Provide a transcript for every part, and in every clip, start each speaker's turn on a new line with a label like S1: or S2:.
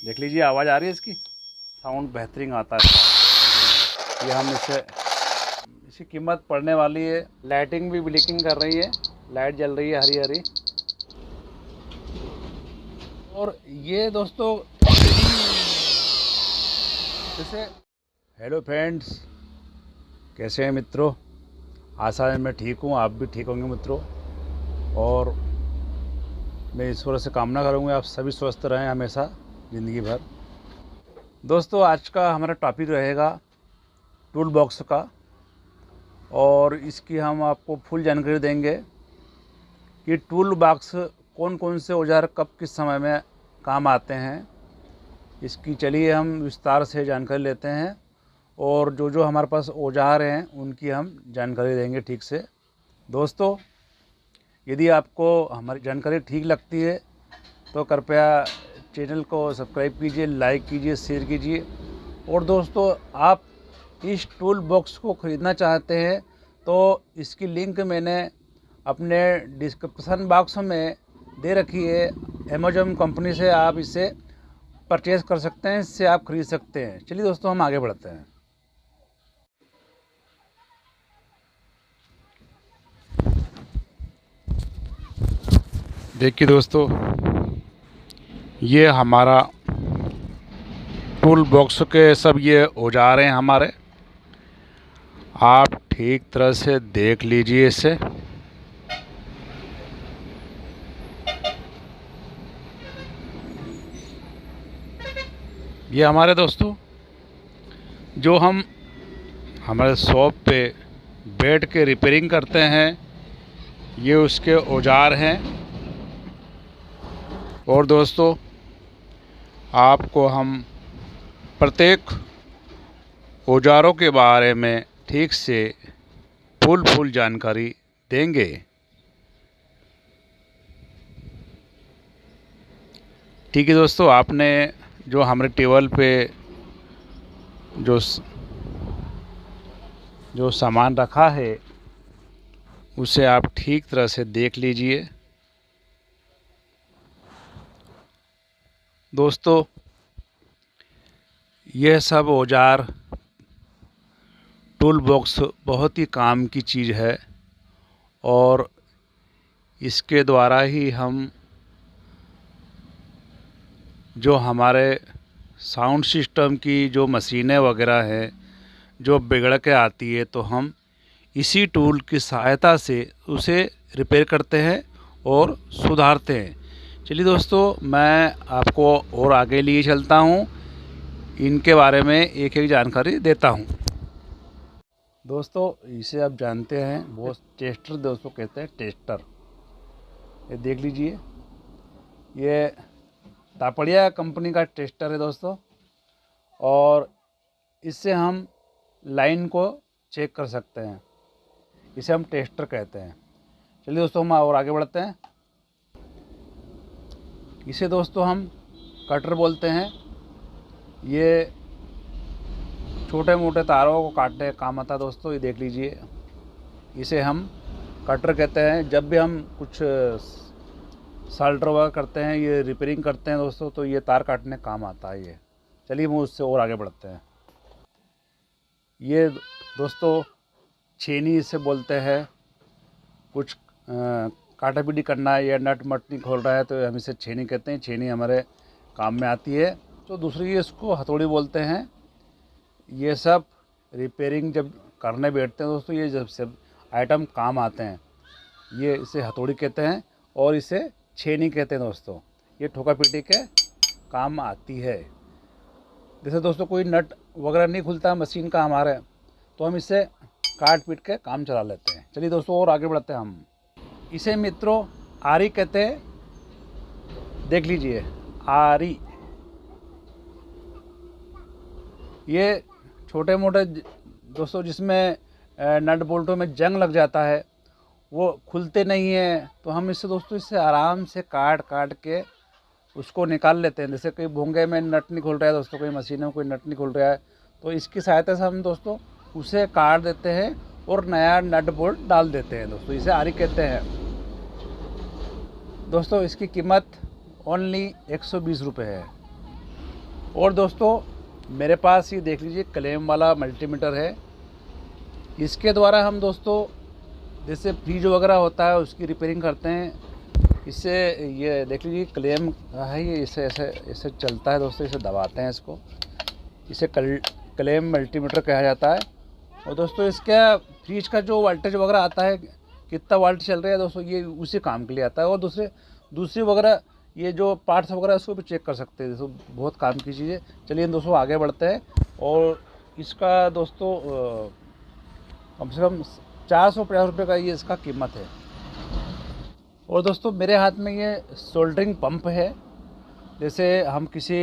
S1: देख लीजिए, आवाज़ आ रही है इसकी, साउंड बेहतरीन आता है। ये हम इसकी कीमत पड़ने वाली है। लाइटिंग भी ब्लिंकिंग कर रही है, लाइट जल रही है हरी हरी। और ये दोस्तों जैसे, हेलो फ्रेंड्स, कैसे हैं मित्रों? आशा है मैं ठीक हूँ, आप भी ठीक होंगे मित्रों। और मैं ईश्वर से कामना करूँगा आप सभी स्वस्थ रहें हमेशा ज़िंदगी भर। दोस्तों, आज का हमारा टॉपिक रहेगा टूल बॉक्स का, और इसकी हम आपको फुल जानकारी देंगे कि टूल बॉक्स कौन कौन से औजार कब किस समय में काम आते हैं। इसकी चलिए हम विस्तार से जानकारी लेते हैं, और जो हमारे पास औजार हैं उनकी हम जानकारी देंगे ठीक से। दोस्तों, यदि आपको हमारी जानकारी ठीक लगती है तो कृपया चैनल को सब्सक्राइब कीजिए, लाइक कीजिए, शेयर कीजिए। और दोस्तों, आप इस टूल बॉक्स को ख़रीदना चाहते हैं तो इसकी लिंक मैंने अपने डिस्क्रिप्शन बॉक्स में दे रखी है। अमेज़न कंपनी से आप इसे परचेज़ कर सकते हैं, इससे आप खरीद सकते हैं। चलिए दोस्तों, हम आगे बढ़ते हैं। देखिए दोस्तों, ये हमारा टूल बॉक्स के सब ये औजार हैं हमारे। आप ठीक तरह से देख लीजिए इसे। ये हमारे दोस्तों जो हम हमारे शॉप पे बैठ के रिपेयरिंग करते हैं, ये उसके औजार हैं। और दोस्तों, आपको हम प्रत्येक औजारों के बारे में ठीक से फुल जानकारी देंगे। ठीक है दोस्तों, आपने जो हमारे टेबल पे जो सामान रखा है उसे आप ठीक तरह से देख लीजिए। दोस्तों, यह सब औजार टूल बॉक्स बहुत ही काम की चीज़ है, और इसके द्वारा ही हम जो हमारे साउंड सिस्टम की जो मशीनें वगैरह हैं जो बिगड़ के आती है, तो हम इसी टूल की सहायता से उसे रिपेयर करते हैं और सुधारते हैं। चलिए दोस्तों, मैं आपको और आगे लिए चलता हूँ, इनके बारे में एक एक जानकारी देता हूँ। दोस्तों, इसे आप जानते हैं, वो टेस्टर दोस्तों कहते हैं, टेस्टर। ये देख लीजिए, ये तापड़िया कंपनी का टेस्टर है दोस्तों, और इससे हम लाइन को चेक कर सकते हैं। इसे हम टेस्टर कहते हैं। चलिए दोस्तों, हम और आगे बढ़ते हैं। इसे दोस्तों हम कटर बोलते हैं। ये छोटे मोटे तारों को काटने का काम आता है दोस्तों। ये देख लीजिए, इसे हम कटर कहते हैं। जब भी हम कुछ साल्टर वगैरह करते हैं, ये रिपेयरिंग करते हैं दोस्तों, तो ये तार काटने का काम आता है ये। चलिए हम उससे और आगे बढ़ते हैं। ये दोस्तों छेनी इसे बोलते हैं। कुछ काटा पीटी करना है या नट मट नहीं खोल रहा है तो हम इसे छेनी कहते हैं। छेनी हमारे काम में आती है। तो दूसरी इसको हथौड़ी बोलते हैं। ये सब रिपेयरिंग जब करने बैठते हैं दोस्तों, ये जब सब आइटम काम आते हैं, ये इसे हथौड़ी कहते हैं और इसे छेनी कहते हैं दोस्तों। ये ठोका पीटी के काम आती है। जैसे दोस्तों कोई नट वगैरह नहीं खुलता मशीन का हमारे, तो हम इसे काट पीट के काम चला लेते हैं। चलिए दोस्तों, और आगे बढ़ते हैं हम। इसे मित्रों आरी कहते हैं। देख लीजिए, आरी। ये छोटे मोटे दोस्तों जिसमें नट बोल्टों में जंग लग जाता है, वो खुलते नहीं हैं, तो हम इससे दोस्तों इससे आराम से काट के उसको निकाल लेते हैं। जैसे कोई भोंगे में नट नहीं खुल रहा है दोस्तों, कोई मशीन में कोई नट नहीं खुल रहा है, तो इसकी सहायता से हम दोस्तों उसे काट देते हैं और नया नट बोल्ट डाल देते हैं दोस्तों। इसे आरी कहते हैं दोस्तों। इसकी कीमत ओनली 120 रुपये है। और दोस्तों मेरे पास ये देख लीजिए क्लेम वाला मल्टीमीटर है। इसके द्वारा हम दोस्तों जैसे फ्रीज वगैरह होता है उसकी रिपेयरिंग करते हैं। इससे ये देख लीजिए क्लेम है, ये इसे ऐसे चलता है दोस्तों, इसे दबाते हैं इसको, इसे क्लेम मल्टीमीटर कहा जाता है। और दोस्तों इसका फ्रीज का जो वोल्टेज वगैरह आता है, कितना वोल्ट चल रहा है दोस्तों, ये उसी काम के लिए आता है। और दूसरी वगैरह ये जो पार्ट्स वगैरह उसको भी चेक कर सकते हैं दोस्तों, बहुत काम की चीज़ है। चलिए दोस्तों आगे बढ़ते हैं। और इसका दोस्तों कम से कम 450 रुपये का ये इसका कीमत है। और दोस्तों मेरे हाथ में ये सोल्डरिंग पंप है। जैसे हम किसी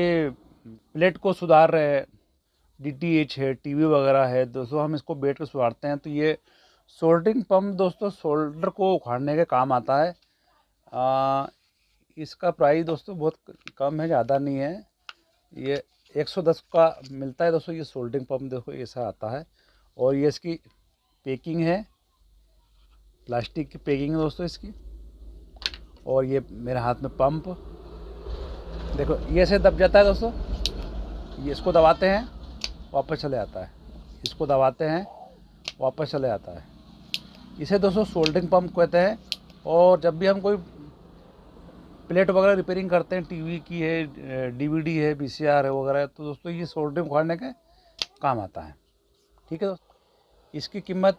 S1: प्लेट को सुधार रहे हैं, DTH है, टीवी वगैरह है दोस्तों, हम इसको बैठ कर सुधारते हैं, तो ये सोल्डरिंग पंप दोस्तों सोल्डर को उखाड़ने के काम आता है। इसका प्राइस दोस्तों बहुत कम है, ज़्यादा नहीं है। ये 110 का मिलता है दोस्तों। ये सोल्डरिंग पंप देखो ऐसा आता है। और ये इसकी पैकिंग है, प्लास्टिक की पैकिंग है दोस्तों इसकी। और ये मेरे हाथ में पंप देखो, ये ऐसे दब जाता है दोस्तों। ये इसको दबाते हैं वापस चले आता है, इसको दबाते हैं वापस चले आता है। इसे दोस्तों सोल्डरिंग पंप कहते हैं। और जब भी हम कोई प्लेट वगैरह रिपेयरिंग करते हैं, टीवी की है, DVD है, VCR है वगैरह, तो दोस्तों ये सोल्डरिंग उखाड़ने के काम आता है। ठीक है दोस्तों, इसकी कीमत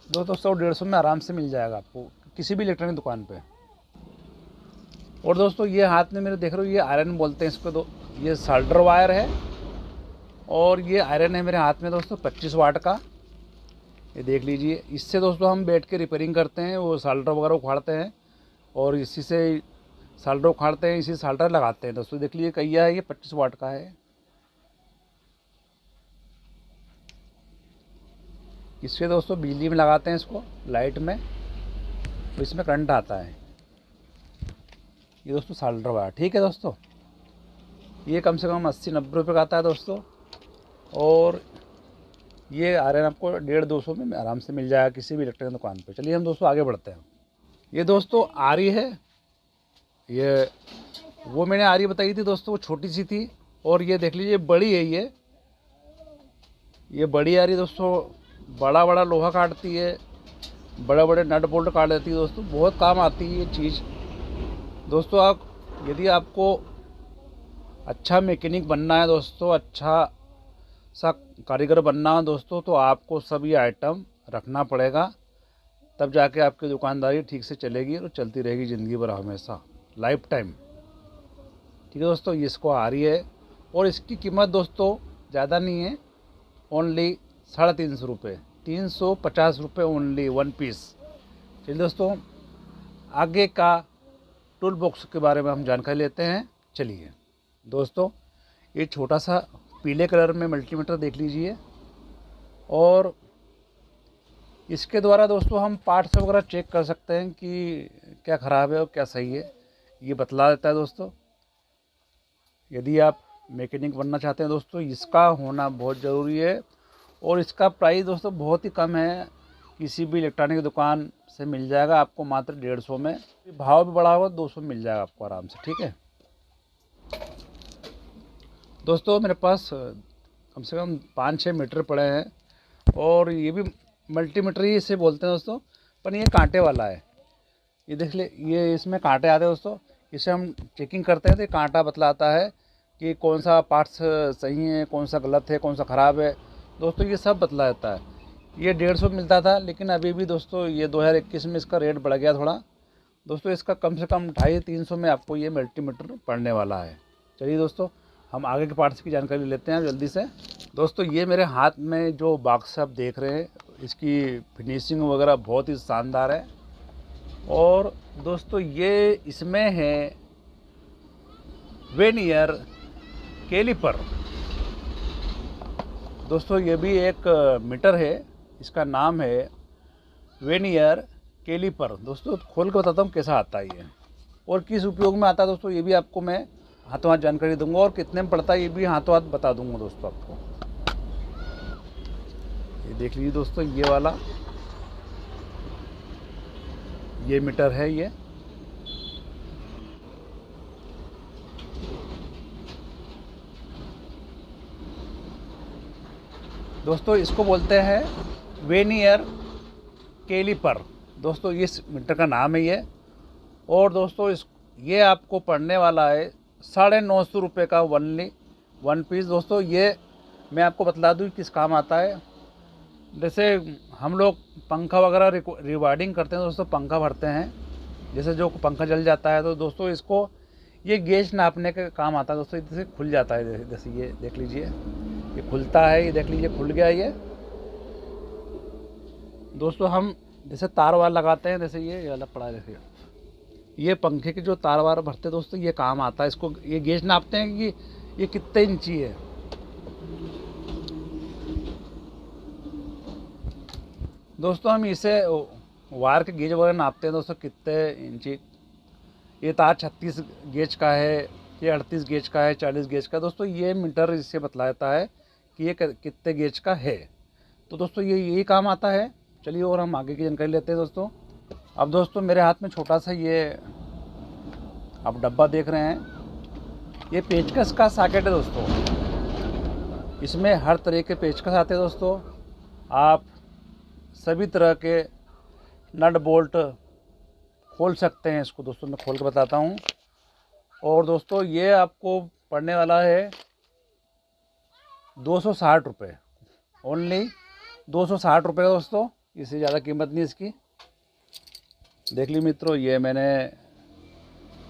S1: दोस्तों 100-150 में आराम से मिल जाएगा आपको किसी भी इलेक्ट्रॉनिक दुकान पे। और दोस्तों ये हाथ में मेरे देख रहे हो, ये आयरन बोलते हैं इसको। ये सोल्डर वायर है और ये आयरन है मेरे हाथ में दोस्तों 25 वाट का। ये देख लीजिए, इससे दोस्तों हम बैठ के रिपेयरिंग करते हैं, वो सोल्डर वगैरह उखाड़ते हैं और इसी से सोल्डर उखाड़ते हैं, इसी सोल्डर लगाते हैं दोस्तों। देख लीजिए कहिया है, ये 25 वाट का है। इससे दोस्तों बिजली में लगाते हैं इसको, लाइट में, तो इसमें करंट आता है। ये दोस्तों सोल्डर वायर। ठीक है दोस्तों, ये कम से कम 80-90 रुपये का आता है दोस्तों। और ये आयरन आपको 150-200 में आराम से मिल जाएगा किसी भी इलेक्ट्रॉनिक दुकान पे। चलिए हम दोस्तों आगे बढ़ते हैं। ये दोस्तों आरी है। ये वो मैंने आरी बताई थी दोस्तों, वो छोटी सी थी। और ये देख लीजिए बड़ी है। ये बड़ी आरी दोस्तों बड़ा बड़ा लोहा काटती है, बड़े बड़े नट बोल्ट काट देती है दोस्तों। बहुत काम आती है ये चीज़ दोस्तों। यदि आपको अच्छा मैकेनिक बनना है दोस्तों, अच्छा सा कारीगर बनना है दोस्तों, तो आपको सभी आइटम रखना पड़ेगा, तब जाके आपकी दुकानदारी ठीक से चलेगी और चलती रहेगी ज़िंदगी भर, हमेशा, लाइफ टाइम। ठीक है दोस्तों, ये इसको आ रही है। और इसकी कीमत दोस्तों ज़्यादा नहीं है, ओनली 350 रुपये, 350 रुपये ओनली, 1 पीस। चलिए दोस्तों आगे का टूल बॉक्स के बारे में हम जानकारी लेते हैं। चलिए दोस्तों, ये छोटा सा पीले कलर में मल्टीमीटर देख लीजिए। और इसके द्वारा दोस्तों हम पार्ट्स वगैरह चेक कर सकते हैं कि क्या ख़राब है और क्या सही है, ये बतला देता है दोस्तों। यदि आप मैकेनिक बनना चाहते हैं दोस्तों, इसका होना बहुत ज़रूरी है। और इसका प्राइस दोस्तों बहुत ही कम है, किसी भी इलेक्ट्रॉनिक दुकान से मिल जाएगा आपको मात्र 150 में। भाव भी बढ़ा हुआ 200 मिल जाएगा आपको आराम से। ठीक है दोस्तों, मेरे पास कम से कम 5-6 मीटर पड़े हैं। और ये भी मल्टीमीटर ही इसे बोलते हैं दोस्तों, पर ये कांटे वाला है। ये देख ले, ये इसमें कांटे आते हैं दोस्तों। इसे हम चेकिंग करते हैं तो कांटा बतलाता है कि कौन सा पार्ट्स सही है, कौन सा गलत है, कौन सा ख़राब है दोस्तों, ये सब बतला देता है। ये 150 मिलता था, लेकिन अभी भी दोस्तों ये 2021 में इसका रेट बढ़ गया थोड़ा दोस्तों। इसका कम से कम 250-300 में आपको ये मल्टीमीटर पड़ने वाला है। चलिए दोस्तों हम आगे के पार्ट्स की जानकारी लेते हैं जल्दी से। दोस्तों ये मेरे हाथ में जो बॉक्स आप देख रहे हैं, इसकी फिनिशिंग वगैरह बहुत ही शानदार है। और दोस्तों ये इसमें है वेनियर कैलिपर दोस्तों। ये भी एक मीटर है, इसका नाम है वेनियर कैलिपर दोस्तों। खोल के बताता हूँ कैसा आता है ये और किस उपयोग में आता है दोस्तों, ये भी आपको मैं हाथों हाथ जानकारी दूंगा। और कितने में पड़ता है ये भी हाथों हाथ बता दूंगा दोस्तों आपको। ये देख लीजिए दोस्तों, ये वाला ये मीटर है। दोस्तों इसको बोलते हैं वेनियर कैलिपर। दोस्तों इस मीटर का नाम है ये। और दोस्तों ये आपको पड़ने वाला है 950 रुपये का ओनली 1 पीस। दोस्तों ये मैं आपको बतला दूँ किस काम आता है। जैसे हम लोग पंखा वगैरह रिवार्डिंग करते हैं दोस्तों, पंखा भरते हैं, जैसे जो पंखा जल जाता है तो दोस्तों इसको ये गेज नापने के काम आता है दोस्तों। जैसे खुल जाता है, जैसे ये देख लीजिए, ये खुलता है, ये देख लीजिए खुल गया ये। दोस्तों हम जैसे तार वार लगाते हैं, जैसे ये अलग पड़ा है, जैसे ये पंखे के जो तार वार भरते हैं दोस्तों, ये काम आता है। इसको ये गेज नापते हैं कि ये कितने इंची है। दोस्तों हम इसे वायर के गेज वगैरह नापते हैं दोस्तों, कितने इंची। ये तार 36 गेज का है, ये 38 गेज का है, 40 गेज का। दोस्तों ये मीटर इससे बतलाता है कि ये कितने गेज का है। तो दोस्तों ये यही काम आता है। चलिए और हम आगे की जानकारी लेते हैं दोस्तों। अब दोस्तों मेरे हाथ में छोटा सा ये आप डब्बा देख रहे हैं, ये पेचकस का सॉकेट है दोस्तों। इसमें हर तरह के पेचकस आते हैं दोस्तों। आप सभी तरह के नट बोल्ट खोल सकते हैं इसको। दोस्तों मैं खोल के बताता हूँ। और दोस्तों ये आपको पड़ने वाला है 260 रुपये, ओनली 260 रुपये का दोस्तों। इससे ज़्यादा कीमत नहीं इसकी। देख ली मित्रों, ये मैंने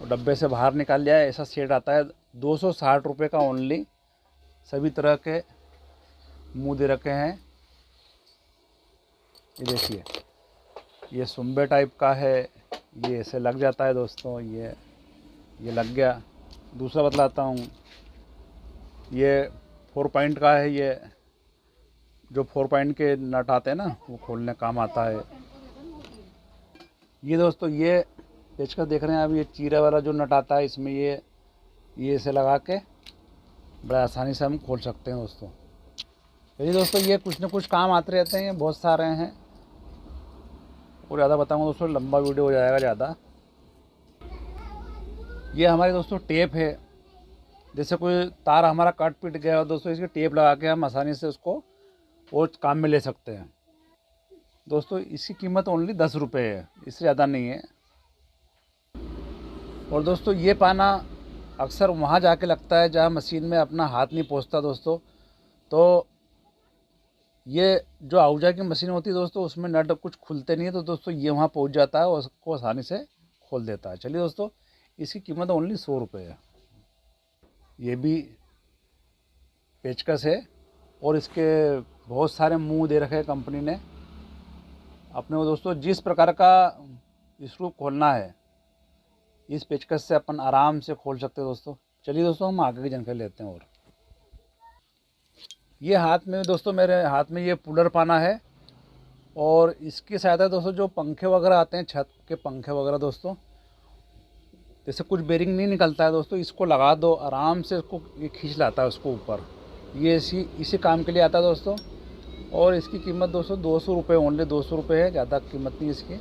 S1: डब्बे से बाहर निकाल लिया है। ऐसा सेट आता है 260 रुपये का ओनली। सभी तरह के मुँह दे रखे हैं। ये देखिए, ये सुम्बे टाइप का है, ये ऐसे लग जाता है दोस्तों। ये लग गया। दूसरा बतलाता हूँ, ये 4 पॉइंट का है। ये जो 4 पॉइंट के नट आते हैं ना, वो खोलने काम आता है। ये दोस्तों ये पेचकस देख रहे हैं आप, ये चीरा वाला जो नट आता है, इसमें ये ऐसे लगा के बड़ा आसानी से हम खोल सकते हैं दोस्तों। चलिए दोस्तों, ये कुछ न कुछ काम आते रहते हैं, बहुत सारे हैं। और ज़्यादा बताऊँगा दोस्तों लंबा वीडियो हो जाएगा ज़्यादा। ये हमारे दोस्तों टेप है। जैसे कोई तार हमारा कट पिट गया हो दोस्तों, इसकी टेप लगा के हम आसानी से उसको और काम में ले सकते हैं दोस्तों। इसकी कीमत ओनली 10 रुपये है, इससे ज़्यादा नहीं है। और दोस्तों ये पाना अक्सर वहाँ जाके लगता है जहाँ मशीन में अपना हाथ नहीं पहुँचता दोस्तों। तो ये जो आहूजा की मशीन होती है दोस्तों, उसमें नट कुछ खुलते नहीं है, तो दोस्तों ये वहाँ पहुँच जाता है और उसको आसानी से खोल देता है। चलिए दोस्तों, इसकी कीमत ओनली 100 रुपये है। ये भी पेचकस है और इसके बहुत सारे मुंह दे रखे हैं कंपनी ने अपने को दोस्तों। जिस प्रकार का स्क्रू खोलना है, इस पेचकस से अपन आराम से खोल सकते हैं दोस्तों। चलिए दोस्तों, हम आगे की जानकारी लेते हैं। और ये हाथ में दोस्तों, मेरे हाथ में ये पुलर पाना है। और इसकी सहायता दोस्तों जो पंखे वगैरह आते हैं, छत के पंखे वगैरह दोस्तों, जैसे कुछ बेरिंग नहीं निकलता है दोस्तों, इसको लगा दो आराम से, इसको ये खींच लाता है उसको ऊपर। ये इसी काम के लिए आता है दोस्तों। और इसकी कीमत दोस्तों 200 रुपये, ओनली 200 रुपये है, ज़्यादा कीमत नहीं इसकी।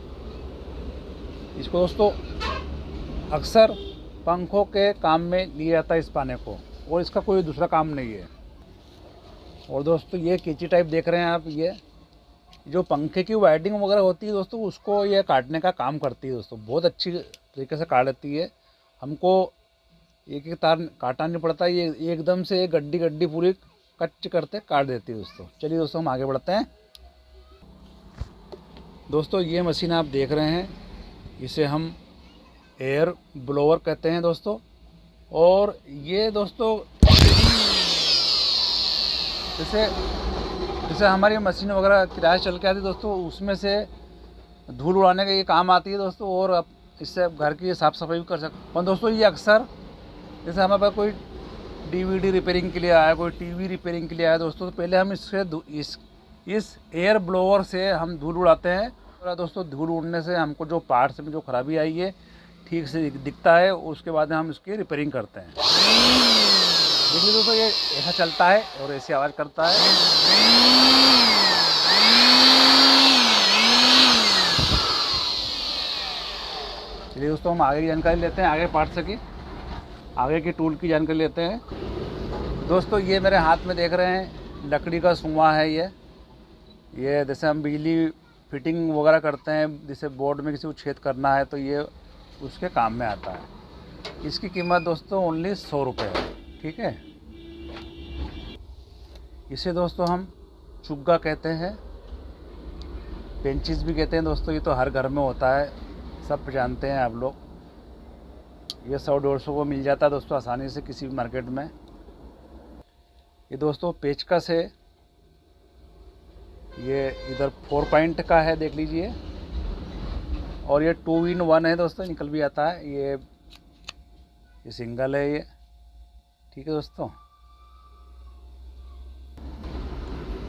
S1: इसको दोस्तों अक्सर पंखों के काम में लिया जाता है इस पाने को, और इसका कोई दूसरा काम नहीं है। और दोस्तों ये कैंची टाइप देख रहे हैं आप, ये जो पंखे की वायरिंग वगैरह होती है दोस्तों, उसको ये काटने का काम करती है दोस्तों। बहुत अच्छी तरीके से काट देती है। हमको एक एक तार काटना नहीं पड़ता, ये एकदम से गड्डी पूरी कट करते काट देती है दोस्तों। चलिए दोस्तों, हम आगे बढ़ते हैं। दोस्तों ये मशीन आप देख रहे हैं, इसे हम एयर ब्लोअर कहते हैं दोस्तों। और ये दोस्तों जैसे हमारी मशीन वगैरह किराए चल के आती है दोस्तों, उसमें से धूल उड़ाने का ये काम आती है दोस्तों। और अब इससे घर की साफ़ सफाई भी कर सकते हैं। और दोस्तों ये अक्सर जैसे हमारे पास कोई DVD रिपेयरिंग के लिए आया, कोई TV रिपेयरिंग के लिए आया दोस्तों, तो पहले हम इस एयर ब्लोअर से हम धूल उड़ाते हैं। और दोस्तों धूल उड़ने से हमको जो पार्ट्स में जो खराबी आई है ठीक से दिखता है, उसके बाद हम इसकी रिपेयरिंग करते हैं। देखिए दोस्तों, ये ऐसा चलता है और ऐसी आवाज़ करता है। चलिए दोस्तों, हम आगे की जानकारी लेते हैं, आगे पार्ट्स की, आगे की टूल की जानकारी लेते हैं। दोस्तों ये मेरे हाथ में देख रहे हैं, लकड़ी का सुआ है ये जैसे हम बिजली फिटिंग वगैरह करते हैं, जैसे बोर्ड में किसी को छेद करना है तो ये उसके काम में आता है। इसकी कीमत दोस्तों ओनली 100 रुपये है। ठीक है, इसे दोस्तों हम चुग्गा कहते हैं, पेंचिस भी कहते हैं दोस्तों। ये तो हर घर में होता है, सब जानते हैं आप लोग। ये 100-150 को मिल जाता है दोस्तों आसानी से किसी भी मार्केट में। ये दोस्तों पेचकस है, ये इधर 4 पॉइंट का है, देख लीजिए। और ये 2 in 1 है दोस्तों, निकल भी आता है। ये सिंगल है ये। ठीक है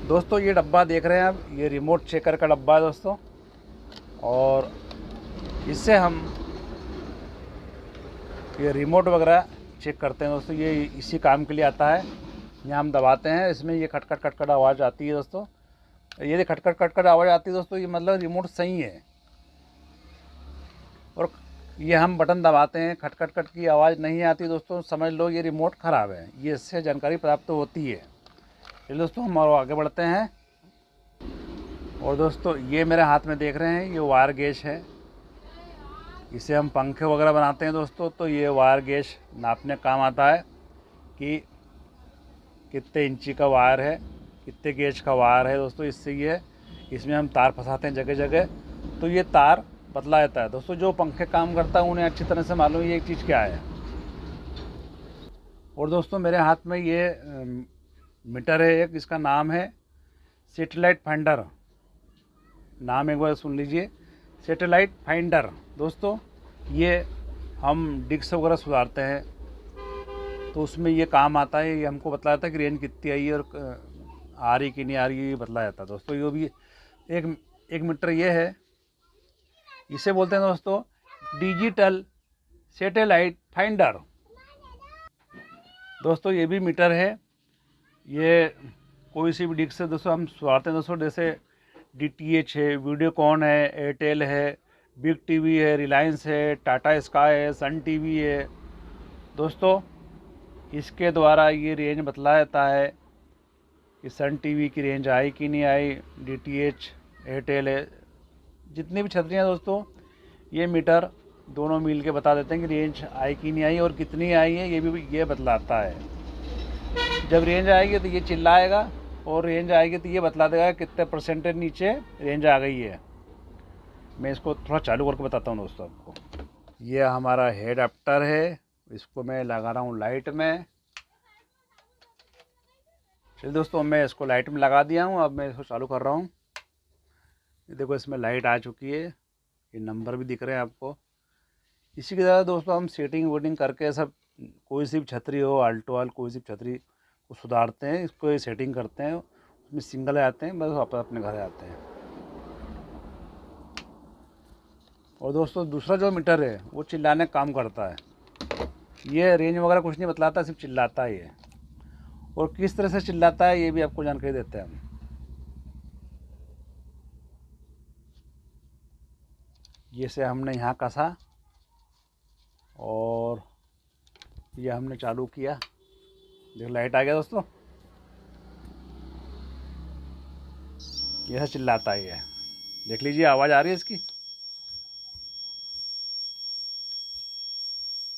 S1: दोस्तों ये डब्बा देख रहे हैं आप, ये रिमोट चेकर का डब्बा है दोस्तों। और इससे हम ये रिमोट वगैरह चेक करते हैं दोस्तों। ये इसी काम के लिए आता है। यहाँ हम दबाते हैं, इसमें ये खटखट आवाज़ आती है दोस्तों। ये खटखट आवाज़ आती है दोस्तों, ये मतलब रिमोट सही है। और ये हम बटन दबाते हैं, खटखट की आवाज़ नहीं आती दोस्तों, समझ लो ये रिमोट ख़राब है। ये इससे जानकारी प्राप्त होती है। चलिए दोस्तों हम और आगे बढ़ते हैं। और दोस्तों ये मेरे हाथ में देख रहे हैं, ये वायर गेज है। इसे हम पंखे वगैरह बनाते हैं दोस्तों, तो ये वायर गेज नापने काम आता है कि कितने इंची का वायर है, कितने गेज का वायर है दोस्तों। इसमें हम तार फंसाते हैं जगह जगह, तो ये तार बदला जाता है दोस्तों। जो पंखे काम करता है उन्हें अच्छी तरह से मालूम है ये एक चीज़ क्या है। और दोस्तों मेरे हाथ में ये मीटर है एक, इसका नाम है सैटेलाइट फाइंडर। नाम एक बार सुन लीजिए, सैटेलाइट फाइंडर दोस्तों। ये हम डिस्क वगैरह सुधारते हैं तो उसमें ये काम आता है। ये हमको बतलाता है कि रेंज कितनी आई है और आ रही कि नहीं आ रही है, ये बतला जाता है दोस्तों। ये भी एक मीटर ये है, इसे बोलते हैं दोस्तों डिजिटल सैटेलाइट फाइंडर दोस्तों। ये भी मीटर है, ये कोई सी भी डिस्क से दोस्तों हम सुधारते हैं दोस्तों। जैसे DTH है, वीडियोकॉन है, एयरटेल है, बिग टीवी है, रिलायंस है, टाटा स्काई है, सन टीवी है दोस्तों। इसके द्वारा ये रेंज बतला जाता है कि सन टीवी की रेंज आई कि नहीं आई, DTH एयरटेल है, जितनी भी छतरियाँ दोस्तों, ये मीटर दोनों मिल के बता देते हैं कि रेंज आई कि नहीं आई और कितनी आई है, ये बतलाता है। जब रेंज आएगी तो ये चिल्लाएगा और रेंज आएगी तो ये बतला देगा कितने परसेंटेज नीचे रेंज आ गई है। मैं इसको थोड़ा चालू करके बताता हूँ दोस्तों आपको। ये हमारा हेड अडाप्टर है, इसको मैं लगा रहा हूँ लाइट में। चलिए दोस्तों मैं इसको लाइट में लगा दिया हूँ, अब मैं इसको चालू कर रहा हूँ। ये देखो इसमें लाइट आ चुकी है, ये नंबर भी दिख रहे हैं आपको। इसी के द्वारा दोस्तों हम सेटिंग वेटिंग करके सब, कोई सी भी छतरी हो, आल्टो वाल कोई सी भी छतरी को सुधारते हैं, इसको सेटिंग करते हैं, उसमें सिंगल आते हैं, बस वापस अपने घर आते हैं। और दोस्तों दूसरा जो मीटर है वो चिल्लाने का काम करता है। ये रेंज वगैरह कुछ नहीं बतलाता, सिर्फ चिल्लाता ही है। और किस तरह से चिल्लाता है ये भी आपको जानकारी देते हैं हम। जैसे हमने यहाँ कसा और ये हमने चालू किया, देखो लाइट आ गया दोस्तों। यह चिल्लाता ही है, देख लीजिए आवाज़ आ रही है इसकी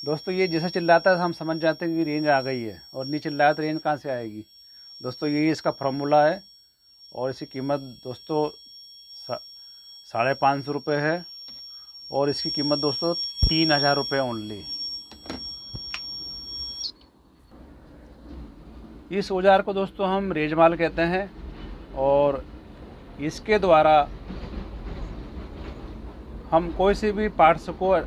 S1: दोस्तों। ये जैसे चिल्लाता है हम समझ जाते हैं कि रेंज आ गई है, और नहीं चिल्लाया तो रेंज कहाँ से आएगी दोस्तों। यही इसका फार्मूला है। और इसकी कीमत दोस्तों 550 रुपये है, और इसकी कीमत दोस्तों 3000 रुपये ओनली। इस औजार को दोस्तों हम रेजमाल कहते हैं, और इसके द्वारा हम कोई से भी पार्ट्स को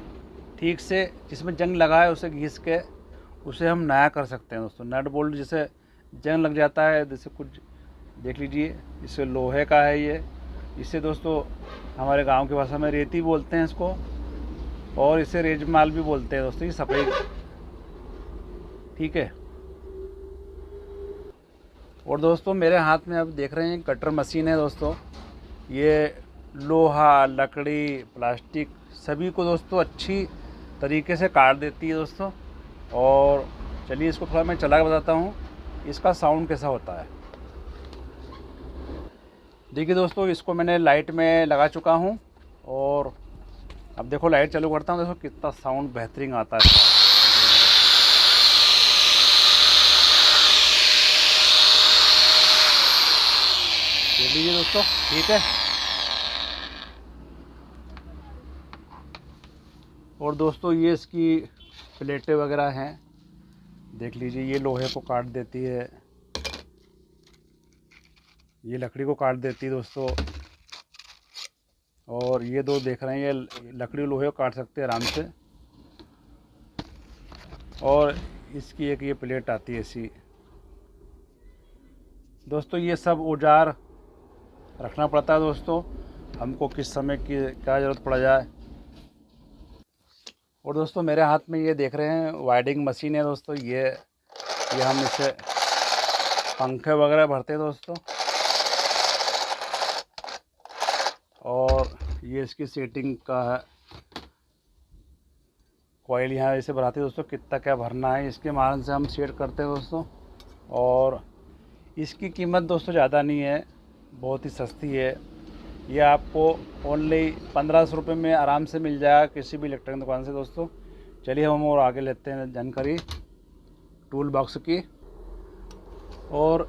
S1: ठीक से, जिसमें जंग लगा है उसे घिस के उसे हम नया कर सकते हैं दोस्तों। नट बोल्ट जैसे जंग लग जाता है, जैसे कुछ देख लीजिए, इससे लोहे का है ये। इसे दोस्तों हमारे गांव की भाषा में रेती बोलते हैं इसको, और इसे रेजमाल भी बोलते हैं दोस्तों। ये सफ़ेद, ठीक है। और दोस्तों मेरे हाथ में आप देख रहे हैं कटर मशीन है दोस्तों। ये लोहा, लकड़ी, प्लास्टिक सभी को दोस्तों अच्छी तरीके से काट देती है दोस्तों। और चलिए इसको थोड़ा मैं चला के बताता हूँ इसका साउंड कैसा होता है। देखिए दोस्तों, इसको मैंने लाइट में लगा चुका हूँ और अब देखो लाइट चालू करता हूँ, देखो कितना साउंड बेहतरीन आता है। देख लीजिए दोस्तों, ठीक है। और दोस्तों ये इसकी प्लेटें वगैरह हैं, देख लीजिए। ये लोहे को काट देती है, ये लकड़ी को काट देती है दोस्तों। और ये दो देख रहे हैं, ये लकड़ी लोहे को काट सकते हैं आराम से। और इसकी एक ये प्लेट आती है ऐसी। दोस्तों ये सब औजार रखना पड़ता है दोस्तों, हमको किस समय की क्या ज़रूरत पड़ जाए। और दोस्तों मेरे हाथ में ये देख रहे हैं वाइडिंग मशीन है दोस्तों। ये हम इसे पंखे वगैरह भरते हैं दोस्तों। और ये इसकी सेटिंग का है, कॉइल यहाँ ऐसे भराते हैं दोस्तों, कितना क्या भरना है इसके माध्यम से हम सेट करते हैं दोस्तों। और इसकी कीमत दोस्तों ज़्यादा नहीं है, बहुत ही सस्ती है। ये आपको ओनली 1500 रुपये में आराम से मिल जाएगा किसी भी इलेक्ट्रॉनिक दुकान से दोस्तों। चलिए हम और आगे लेते हैं जानकारी टूल बॉक्स की। और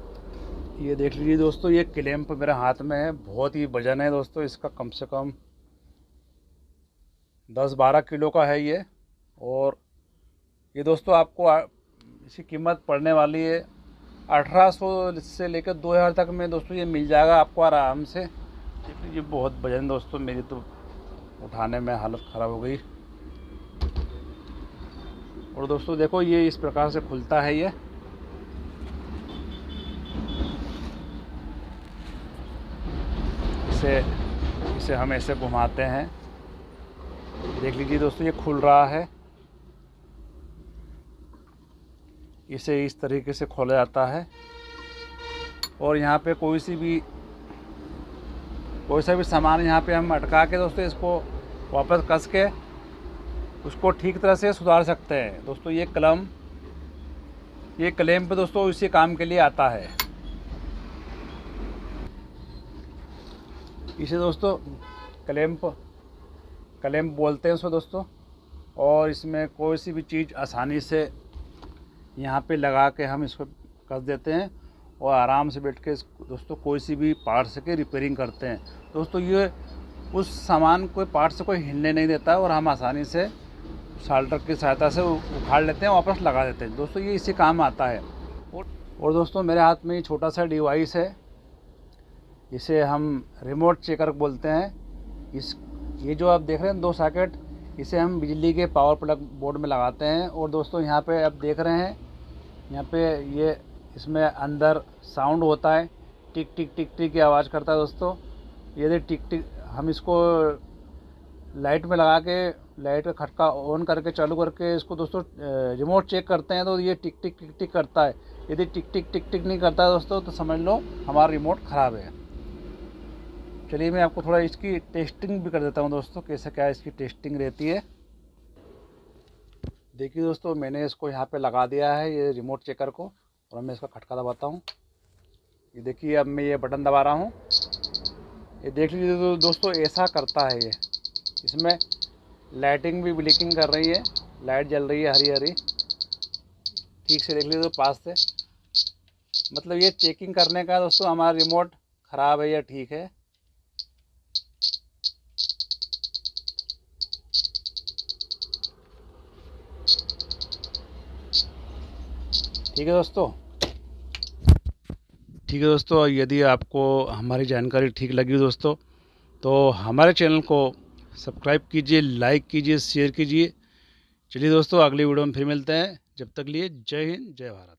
S1: ये देख लीजिए दोस्तों, ये क्लैंप मेरे हाथ में है, बहुत ही वजन है दोस्तों इसका, कम से कम 10-12 किलो का है ये। और ये दोस्तों आपको इसकी कीमत पड़ने वाली है 1800 से लेकर 2000 तक में दोस्तों ये मिल जाएगा आपको आराम से। देख लीजिए बहुत वजन दोस्तों, मेरी तो उठाने में हालत ख़राब हो गई। और दोस्तों देखो ये इस प्रकार से खुलता है ये। इसे हम ऐसे घुमाते हैं, देख लीजिए दोस्तों ये खुल रहा है। इसे इस तरीके से खोला जाता है। और यहाँ पे कोई सा भी सामान यहाँ पे हम अटका के दोस्तों इसको वापस कस के उसको ठीक तरह से सुधार सकते हैं दोस्तों। ये क्लैंप दोस्तों इसी काम के लिए आता है। इसे दोस्तों क्लैंप बोलते हैं उसको दोस्तों। और इसमें कोई सी भी चीज़ आसानी से यहाँ पे लगा के हम इसको कस देते हैं और आराम से बैठ के दोस्तों कोई सी भी पार्ट्स की रिपेयरिंग करते हैं दोस्तों। ये उस सामान को पार्ट से कोई हिलने नहीं देता है और हम आसानी से साल्टर की सहायता से उखाड़ लेते हैं, वापस लगा देते हैं दोस्तों। ये इसी काम आता है। और दोस्तों मेरे हाथ में ये छोटा सा डिवाइस है, इसे हम रिमोट चेकर बोलते हैं। ये जो आप देख रहे हैं 2 सॉकेट, इसे हम बिजली के पावर प्लग बोर्ड में लगाते हैं। और दोस्तों यहाँ पे आप देख रहे हैं, यहाँ पे ये इसमें अंदर साउंड होता है, टिक टिक टिक टिक की आवाज़ करता है दोस्तों। यदि टिक टिक हम इसको लाइट में लगा के लाइट का खटका ऑन करके चालू करके इसको दोस्तों रिमोट चेक करते हैं तो ये टिक टिक टिक टिक करता है। यदि टिक टिक टिक टिक नहीं करता है दोस्तों तो समझ लो हमारा रिमोट ख़राब है। चलिए मैं आपको थोड़ा इसकी टेस्टिंग भी कर देता हूँ दोस्तों, कैसे क्या इसकी टेस्टिंग रहती है। देखिए दोस्तों मैंने इसको यहाँ पे लगा दिया है ये रिमोट चेकर को, और मैं इसका खटका दबाता हूँ। ये देखिए अब मैं ये बटन दबा रहा हूँ, ये देख लीजिए दोस्तों ऐसा करता है ये। इसमें लाइटिंग भी ब्लिंकिंग कर रही है, लाइट जल रही है हरी हरी, ठीक से देख लीजिए तो पास से। मतलब ये चेकिंग करने का दोस्तों हमारा रिमोट ख़राब है या ठीक है। ठीक है दोस्तों, यदि आपको हमारी जानकारी ठीक लगी दोस्तों तो हमारे चैनल को सब्सक्राइब कीजिए, लाइक कीजिए, शेयर कीजिए। चलिए दोस्तों अगली वीडियो में फिर मिलते हैं, जब तक लिए जय हिंद जय भारत।